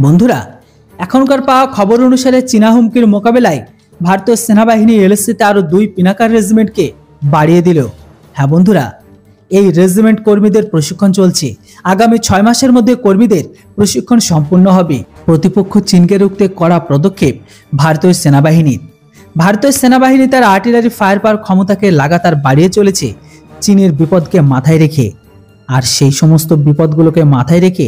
বন্ধুরা, এখনকার পাওয়া খবর অনুসারে চীনা হুমকির মোকাবেলায় ভারতীয় সেনাবাহিনী এলএসসিতে আরও 2 পিনাকার রেজিমেন্টকে বাড়িয়ে দিল। হ্যাঁ বন্ধুরা, এই রেজিমেন্ট কর্মীদের প্রশিক্ষণ চলছে। আগামী 6 মাসের মধ্যে কর্মীদের প্রশিক্ষণ সম্পূর্ণ হবে। প্রতিপক্ষ চীনকে রুখতে কড়া পদক্ষেপ ভারতীয় সেনাবাহিনীর। ভারতীয় সেনাবাহিনী তার আর্টিলারি ফায়ার পাওয়ার ক্ষমতাকে লাগাতার বাড়িয়ে চলেছে চীনের বিপদকে মাথায় রেখে। আর সেই সমস্ত বিপদগুলোকে মাথায় রেখে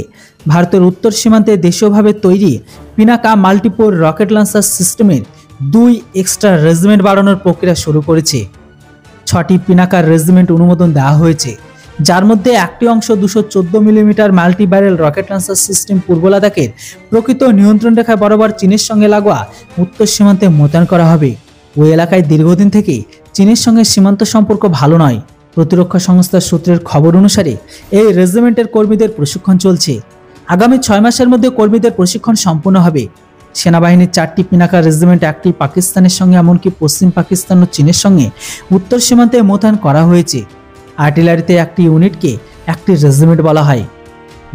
ভারতের উত্তর সীমান্তে দেশীয়ভাবে তৈরি পিনাকা মাল্টিপোর রকেট লঞ্চার সিস্টেমের 2 এক্সট্রা রেজিমেন্ট বাড়ানোর প্রক্রিয়া শুরু করেছে। 6টি পিনাকার রেজিমেন্ট অনুমোদন দেওয়া হয়েছে, যার মধ্যে একটি অংশ 214 millimetre multi barrel rocket launcher system পূর্ব লাদাখের প্রকৃত নিয়ন্ত্রণ রেখায় বরাবর চীনের সঙ্গে লাগোয়া উত্তর সীমান্তে মোতায়েন করা হবে। ওই এলাকায় দীর্ঘদিন থেকে চীনের সঙ্গে সীমান্ত সম্পর্ক ভালো নয়। প্রতিরক্ষা সংস্থার সূত্রের খবর অনুসারে এই রেজিমেন্টের কর্মীদের প্রশিক্ষণ চলছে। আগামী 6 মাসের মধ্যে কর্মীদের প্রশিক্ষণ সম্পূর্ণ হবে। সেনাবাহিনীর 4টি পিনাকা রেজিমেন্ট, একটি পাকিস্তানের সঙ্গে এমনকি পশ্চিম পাকিস্তান ও চীনের সঙ্গে উত্তর সীমান্তে মোতায়েন করা হয়েছে। আর্টিলারিতে একটি ইউনিটকে একটি রেজিমেন্ট বলা হয়।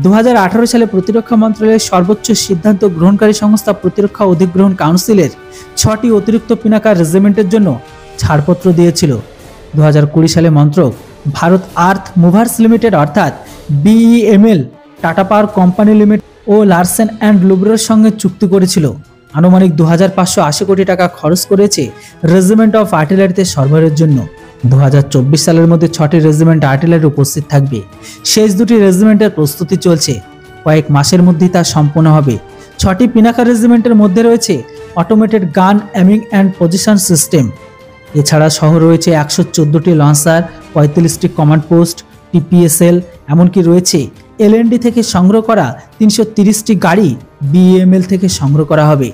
2018 সালে প্রতিরক্ষা মন্ত্রণালয়ের সর্বোচ্চ সিদ্ধান্ত গ্রহণকারী সংস্থা প্রতিরক্ষা অধিগ্রহণ কাউন্সিলের 6টি অতিরিক্ত পিনাকা রেজিমেন্টের জন্য ছাড়পত্র দিয়েছিল। 2020 সালে মন্ত্রক ভারত আর্থ মুভার্স লিমিটেড অর্থাৎ BEML, Tata Power Company Limited ও লারসেন অ্যান্ড লুব্রোর সঙ্গে চুক্তি করেছিল। আনুমানিক 2580 কোটি টাকা খরচ করেছে রেজিমেন্ট অফ আর্টিলারিতে সরবরাহের জন্য। 2024 সালের মধ্যে 6টি রেজিমেন্ট আর্টিলারি উপস্থিত থাকবে। শেষ 2টি রেজিমেন্টের প্রস্তুতি চলছে, কয়েক মাসের মধ্যেই তা সম্পন্ন হবে। 6টি পিনাকা রেজিমেন্টের মধ্যে রয়েছে অটোমেটেড গান এমিং অ্যান্ড পজিশন সিস্টেম। এছাড়া সহ রয়েছে 114টি লঞ্চার, 35টি কমান্ড পোস্ট, TPSL, এমনকি রয়েছে LND থেকে সংগ্রহ করা 330টি গাড়ি BEML থেকে সংগ্রহ করা হবে।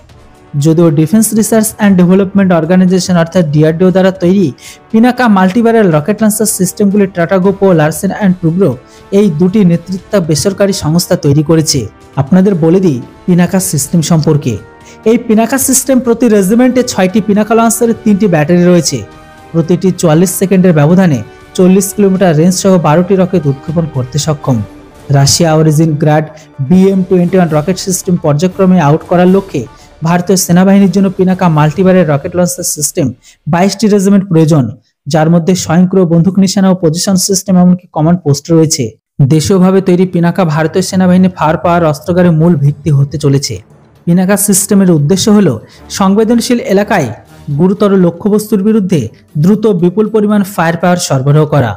যদিও defence research and development organisation অর্থাৎ DRDO দ্বারা তৈরি পিনাকা মাল্টিব্যারেল রকেট লঞ্চার সিস্টেমগুলি টাটা গ্রুপ ও লারসেন অ্যান্ড টুব্রো এই 2টি নেতৃত্ব বেসরকারি সংস্থা তৈরি করেছে। আপনাদের বলে দিই পিনাকা সিস্টেম সম্পর্কে। এই পিনাকা সিস্টেম প্রতি রেজিমেন্টে 6টি পিনাকা লঞ্চারের 3টি ব্যাটারি রয়েছে। প্রতিটি 44 সেকেন্ডের ব্যবধানে 40 কিলোমিটার রেঞ্জ সহ 12টি রকেট উৎক্ষেপণ করতে সক্ষম। Russia origin Grad BM-21 rocket system পর্যায়ক্রমে আউট করার লক্ষ্যে ভারতীয় সেনাবাহিনীর জন্য Pinaka multibarrel rocket launcher system 22টি রেজিমেন্ট প্রয়োজন, যার মধ্যে স্বয়ংক্রিয় বন্দুক নিশানা ও পজিশন সিস্টেম এমনকি কমান্ড পোস্ট রয়েছে। দেশীয়ভাবে তৈরি পিনাকা ভারতীয় সেনাবাহিনী ফায়ার পাওয়ার অস্ত্রাগারের মূল ভিত্তি হতে চলেছে। পিনাকা সিস্টেমের উদ্দেশ্য হল সংবেদনশীল এলাকায় গুরুতর লক্ষ্যবস্তুর বিরুদ্ধে দ্রুত বিপুল পরিমাণ ফায়ার পাওয়ার সরবরাহ করা।